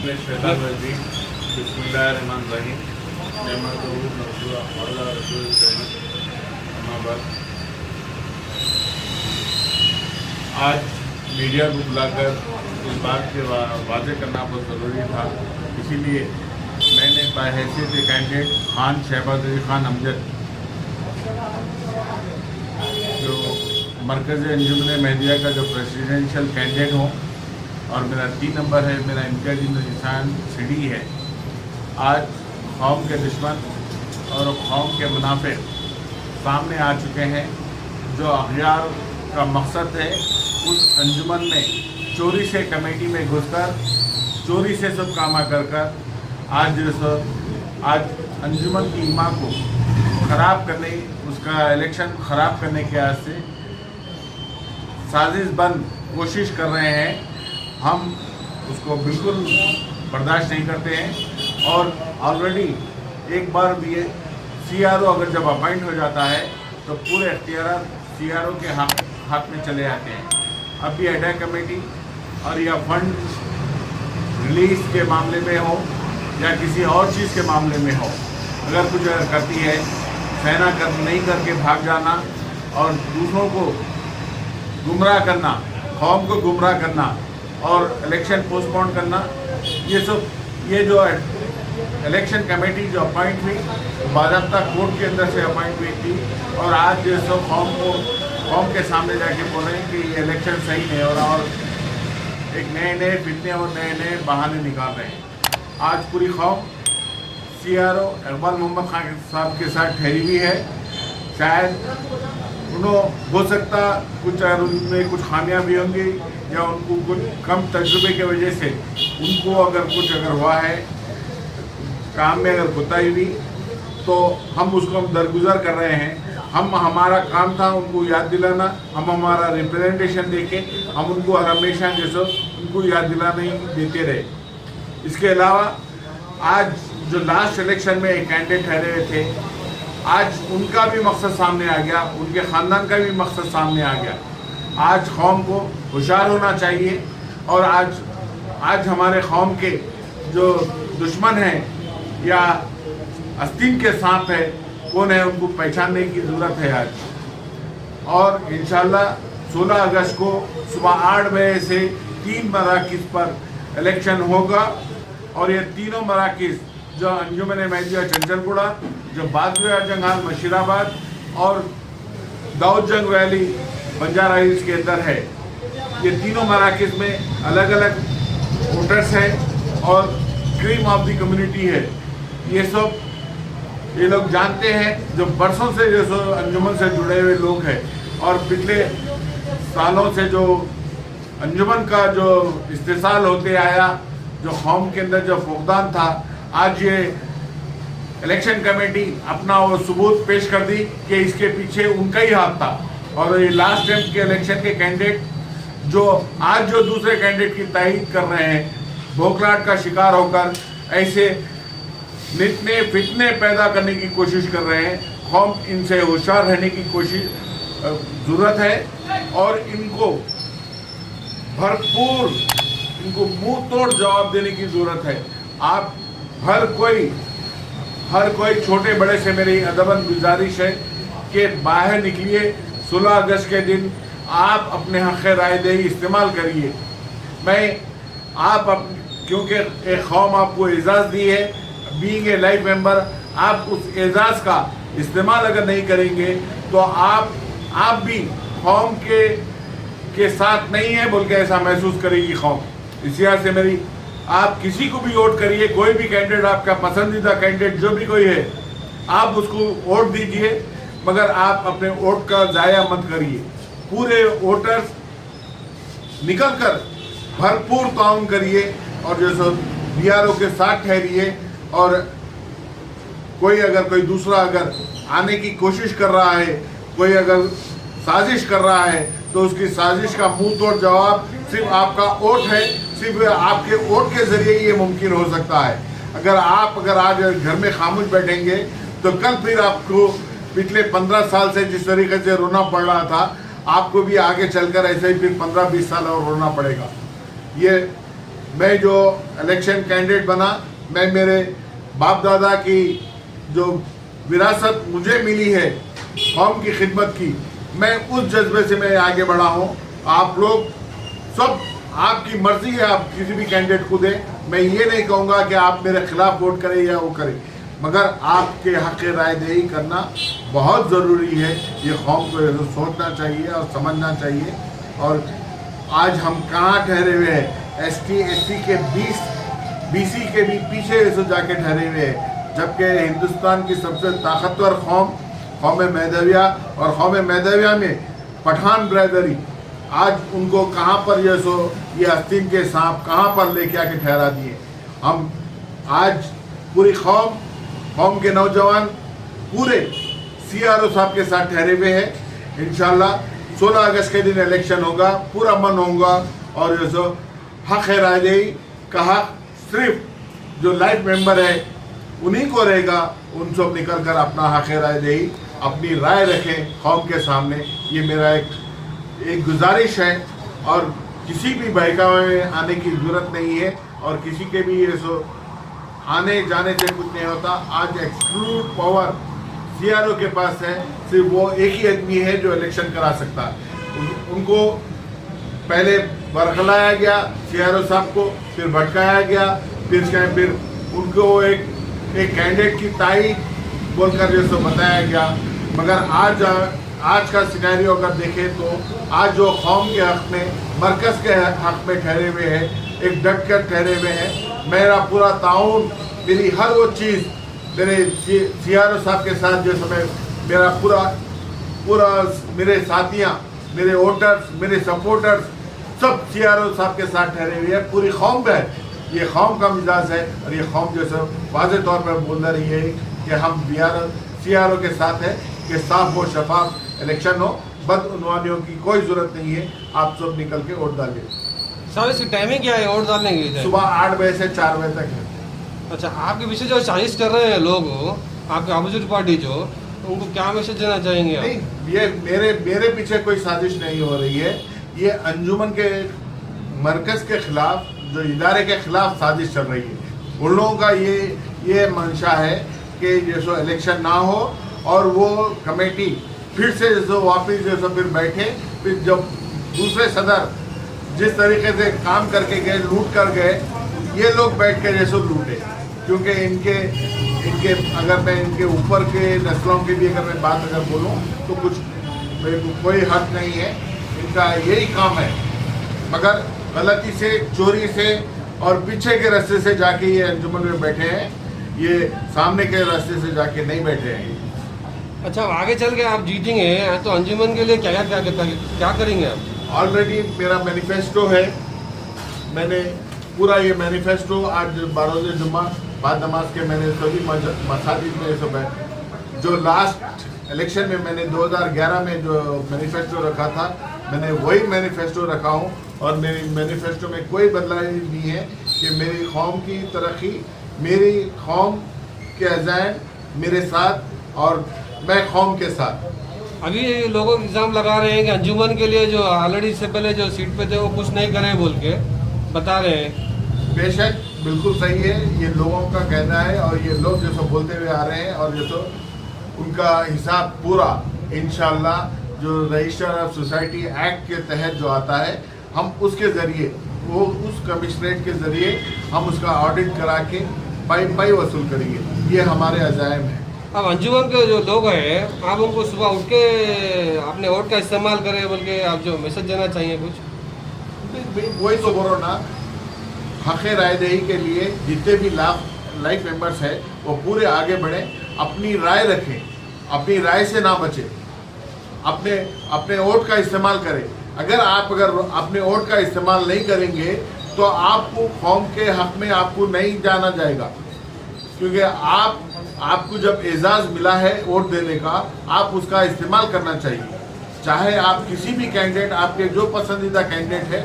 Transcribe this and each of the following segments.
आज मीडिया को बुलाकर इस बात के वादे करना बहुत ज़रूरी था, इसीलिए मैंने बहैसियत कैंडिडेट खान शहबाज अली खान अमजद जो मरकज़ अंजुमन मेहदिया का जो प्रेसिडेंशियल कैंडिडेट हूँ और मेरा 3 नंबर है, मेरा इम्तियाज़ी निशान सीढ़ी है। आज कौम के दुश्मन और कौम के मुनाफिक सामने आ चुके हैं। जो अखियार का मकसद है उस अंजुमन में चोरी से कमेटी में घुसकर चोरी से सब कामा कर आज अंजुमन की ईमा को ख़राब करने, उसका इलेक्शन ख़राब करने के वास्ते साजिश बंद कोशिश कर रहे हैं। हम उसको बिल्कुल बर्दाश्त नहीं करते हैं और ऑलरेडी एक बार भी CRO अगर जब अपॉइंट हो जाता है तो पूरे इख्तियार CRO के हाथ में चले आते हैं। अब भी एडा कमेटी और या फंड रिलीज के मामले में हो या किसी और चीज़ के मामले में हो, अगर कुछ करती है फैना नहीं करके भाग जाना और दूसरों को गुमराह करना, कौम को गुमराह करना और इलेक्शन पोस्टपोन करना, ये जो इलेक्शन कमेटी जो अपॉइंट हुई बाज़ाब्ता कोर्ट के अंदर से अपॉइंट हुई थी और आज जो सो कौम के सामने जाके बोल रहे हैं कि ये इलेक्शन सही नहीं हो रहा और एक नए फितने और नए बहाने निकाल रहे हैं। आज पूरी कौम CRO इकबाल मोहम्मद खान साहब के साथ ठहरी हुई है। शायद हो सकता कुछ उनमें कुछ खामियां भी होंगी या उनको कुछ कम तजुर्बे की वजह से उनको अगर हुआ है काम में अगर कोताही हुई तो हम उसको दरगुजर कर रहे हैं। हमारा काम था उनको याद दिलाना, हम हमारा रिप्रेजेंटेशन देके हम उनको हमेशा जैसे उनको याद दिलाने देते रहे। इसके अलावा आज जो लास्ट इलेक्शन में एक कैंडिडेट ठहरे हुए थे, आज उनका भी मकसद सामने आ गया, उनके ख़ानदान का भी मकसद सामने आ गया। आज कौम को होशियार होना चाहिए और आज हमारे कौम के जो दुश्मन हैं या आस्तीन के सांप है कौन है, उनको पहचानने की ज़रूरत है आज। और इंशाल्लाह 16 अगस्त को सुबह 8 बजे से 3 मराकिज़ पर इलेक्शन होगा और ये तीनों मराकिज़ जो अंजुमन मेहदिया चंचलपुरा, जो बादशाह जंग हाल मशीराबाद और दाऊद जंग वैली बंजारा हिल्स के अंदर है, ये तीनों मराकिज़ में अलग अलग वोटर्स हैं और क्रीम ऑफ द कम्युनिटी है। ये लोग जानते हैं जो बरसों से जो अंजुमन से जुड़े हुए लोग हैं और पिछले सालों से जो अंजुमन का जो इस्तेसाल होते आया, जो कौम के अंदर जो फुकदान था, आज ये इलेक्शन कमेटी अपना वो सबूत पेश कर दी कि इसके पीछे उनका ही हाथ था। और ये लास्ट टाइम के इलेक्शन के कैंडिडेट जो आज जो दूसरे कैंडिडेट की तायीद कर रहे हैं, भोखलाट का शिकार होकर ऐसे नितने फितने पैदा करने की कोशिश कर रहे हैं। कौम इनसे होशियार रहने की ज़रूरत है और इनको भरपूर मुंह तोड़ जवाब देने की ज़रूरत है। आप हर कोई छोटे बड़े से मेरी अदबन गुजारिश है कि बाहर निकलिए। 16 अगस्त के दिन आप अपने हक़ राय दही इस्तेमाल करिए। क्योंकि एक कौम आपको एजाज़ दी है, बीइंग ए लाइफ मेंबर, आप उस एजाज़ का इस्तेमाल अगर नहीं करेंगे तो आप भी कौम के साथ नहीं है बोल के ऐसा महसूस करेगी कौम। इस वजह से मेरी आप किसी को भी वोट करिए, कोई भी कैंडिडेट आपका पसंदीदा कैंडिडेट जो भी कोई है आप उसको वोट दीजिए, मगर आप अपने वोट का ज़ाया मत करिए। पूरे वोटर्स निकल कर भरपूर ताउन करिए और जैसे BRO के साथ ठहरिए और कोई दूसरा अगर आने की कोशिश कर रहा है, कोई अगर साजिश कर रहा है तो उसकी साजिश का मुंह तोड़ जवाब सिर्फ आपका वोट है। सिर्फ आपके वोट के ज़रिए ये मुमकिन हो सकता है। अगर आज घर में खामोश बैठेंगे तो कल फिर आपको पिछले 15 साल से जिस तरीके से रोना पड़ रहा था, आपको भी आगे चलकर ऐसे ही फिर 15-20 साल और रोना पड़ेगा। ये मैं जो इलेक्शन कैंडिडेट बना, मैं मेरे बाप दादा की जो विरासत मुझे मिली है कौम की खिदमत की, मैं उस जज्बे से मैं आगे बढ़ा हूँ। आप लोग सब, आपकी मर्जी है, आप किसी भी कैंडिडेट को दें। मैं ये नहीं कहूँगा कि आप मेरे खिलाफ वोट करें या वो करें, मगर आपके हक़ राय दही करना बहुत ज़रूरी है। ये कौम को सोचना चाहिए और समझना चाहिए। और आज हम कहाँ ठहरे हुए हैं, ST SC के 20 BC के भी पीछे ऐसे जाके ठहरे हुए हैं, जबकि हिंदुस्तान की सबसे ताकतवर कौम मैदविया, और कौम मैदविया में पठान ब्रदरी आज उनको कहाँ पर ये आस्तीन के सांप कहाँ पर लेके आके ठहरा दिए। हम आज पूरी कौम के नौजवान पूरे CRO साहब के साथ ठहरे हुए हैं। इंशाल्लाह 16 अगस्त के दिन इलेक्शन होगा, पूरा मन होगा, और हक़ राय दही का हक़ सिर्फ जो लाइफ मेंबर है उन्हीं को रहेगा। उन सब निकल कर अपना हक़ राय दही, अपनी राय रखें कौम के सामने। ये मेरा एक गुजारिश है, और किसी भी बहकावे में आने की ज़रूरत नहीं है, और किसी के भी आने जाने से कुछ नहीं होता। आज एक्सक्लूड पावर CRO के पास है, सिर्फ वो एक ही आदमी है जो इलेक्शन करा सकता है। उनको पहले बरगलाया गया CRO साहब को, फिर भटकाया गया, फिर उनको एक कैंडिडेट की ताई बोलकर बताया गया। मगर आज का सिनेरियो अगर देखें तो आज जो कौम के हक़ में, मरकज़ के हक़ में ठहरे हुए हैं, एक डट कर ठहरे हुए हैं। मेरा पूरा ताउन, मेरी हर वो चीज़ मेरे CRO साहब के साथ जो समय मेरा पूरा मेरे साथियाँ, मेरे वोटर्स, मेरे सपोर्टर्स सब CRO साहब के साथ ठहरे हुए हैं। पूरी कौम है, ये कौम का मिजाज है, और ये कौम जैसे वाज़े तौर पर बोल रही है कि हम CRO के साथ है कि साफ हो, शफाफ इलेक्शन हो, बदउनवानियों की कोई ज़रूरत नहीं है। आप सब निकल के वोट डालिए। सर इसकी टाइमिंग क्या है वोट डालने की? सुबह 8 बजे से 4 बजे तक है। अच्छा, आपके पीछे जो साजिश कर रहे हैं लोग, आपके अपोजिट पार्टी जो, उनको क्या मैसेज देना चाहेंगे आप? नहीं, ये मेरे पीछे कोई साजिश नहीं हो रही है। ये अंजुमन के मरकज़ के खिलाफ, जो इदारे के खिलाफ साजिश चल रही है। उन लोगों का ये मंशा है कि जैसो इलेक्शन ना हो और वो कमेटी फिर से वापिस फिर बैठे, फिर जब दूसरे सदर जिस तरीके से काम करके गए, लूट कर गए, ये लोग बैठ के जैसे लूटे। क्योंकि इनके अगर मैं इनके ऊपर के नस्लों की भी अगर मैं बात बोलूँ तो कुछ मेरे को कोई हक नहीं है, इनका यही काम है। मगर गलती से, चोरी से और पीछे के रास्ते से जाके ये अंजुमन में बैठे हैं, ये सामने के रास्ते से जाके नहीं बैठे हैं। अच्छा, आगे चल के आप जीतेंगे तो अंजुमन के लिए क्या करेंगे आप? ऑलरेडी मेरा मैनिफेस्टो है। मैंने पूरा ये मैनिफेस्टो आज बरोज़ जुम्मा बाद नमाज के मैंने सभी मसाजिद में सब है, जो लास्ट इलेक्शन में मैंने 2011 में जो मैनिफेस्टो रखा था, मैंने वही मैनिफेस्टो रखा हूँ। और मेरी मैनिफेस्टो में कोई बदलाव नहीं है कि मेरी कौम की तरक्की, मेरी कौम के अज़ाइम मेरे साथ और मैं कौम के साथ। अभी लोगों इल्ज़ाम लगा रहे हैं कि अंजुमन के लिए जो ऑलरेडी इससे पहले जो सीट पे थे वो कुछ नहीं करें बोल के बता रहे हैं। बेशक बिल्कुल सही है, ये लोगों का कहना है, और ये लोग जैसे बोलते हुए आ रहे हैं, और जैसे उनका हिसाब पूरा इंशाल्लाह जो रजिस्टर ऑफ सोसाइटी एक्ट के तहत जो आता है, हम उसके ज़रिए, वो उस कमिश्नरेट के ज़रिए हम उसका ऑडिट करा के पाई वसूल करेंगे। ये हमारे अज़ाइम है। अब अंजुमन के जो लोग हैं, आप उनको सुबह उठ के अपने वोट का इस्तेमाल करें बोल के आप जो मैसेज देना चाहिए कुछ? वही तो बोलो ना, हक़ राय दही के लिए जितने भी लाइफ मेंबर्स हैं वो पूरे आगे बढ़ें, अपनी राय रखें, अपनी राय से ना बचें, अपने वोट का इस्तेमाल करें। अगर अपने वोट का इस्तेमाल नहीं करेंगे तो आपको कौम के हक़ में आपको नहीं जाना जाएगा। क्योंकि आपको जब एजाज़ मिला है वोट देने का, आप उसका इस्तेमाल करना चाहिए। चाहे आप किसी भी कैंडिडेट, आपके जो पसंदीदा कैंडिडेट है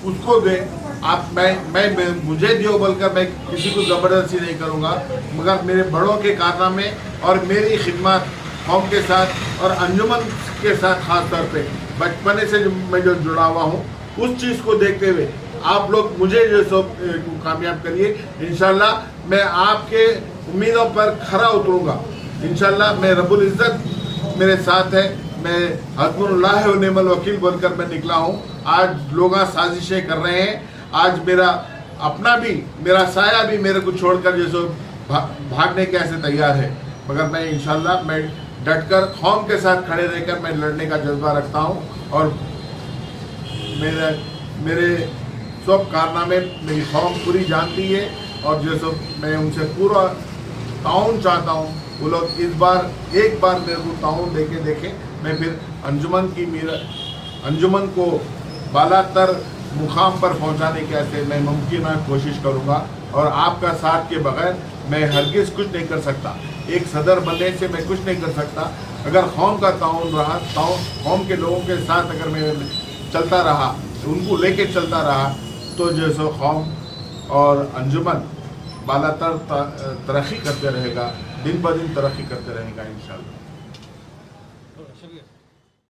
उसको दें। मैं मुझे दियो बोलकर मैं किसी को ज़बरदस्ती नहीं करूँगा, मगर मेरे बड़ों के कारनामे और मेरी खिदमत कौम के साथ और अंजुमन के साथ ख़ास तौर पे बचपने से मैं जो जुड़ा हुआ हूँ, उस चीज़ को देखते हुए आप लोग मुझे जो सो कामयाब करिए। इंशाल्लाह मैं आपके उम्मीदों पर खरा उतरूंगा। इंशाल्लाह मैं रब्बुल इज़्ज़त मेरे साथ है। मैं हस्बुल्लाह व निअमल वकील बोलकर मैं निकला हूँ। आज लोग साजिशें कर रहे हैं। आज मेरा अपना भी, मेरा साया भी मेरे को छोड़कर जैसे भागने के ऐसे तैयार है, मगर मैं इंशाल्लाह मैं डटकर कौम के साथ खड़े रहकर मैं लड़ने का जज्बा रखता हूँ। और मेरे सब कारनामे मेरी कौम पूरी जानती है और जैसे मैं उनसे पूरा ताउन चाहता हूँ। वो लोग इस बार एक बार मेरे को ताउन देके देखें, मैं फिर अंजुमन को बालातर मुकाम पर पहुंचाने के ऐसे मैं मुमकिन कोशिश करूंगा। और आपका साथ के बगैर मैं हरगिज़ कुछ नहीं कर सकता। एक सदर बनने से मैं कुछ नहीं कर सकता। अगर कौम का ताउन रहा, कौम के लोगों के साथ अगर मैं चलता रहा, उनको लेके चलता रहा, तो जो सो कौम और अंजुमन बालातर तरक्की करते रहेगा, दिन ब दिन तरक्की करते रहेगा इंशाल्लाह। शुक्रिया।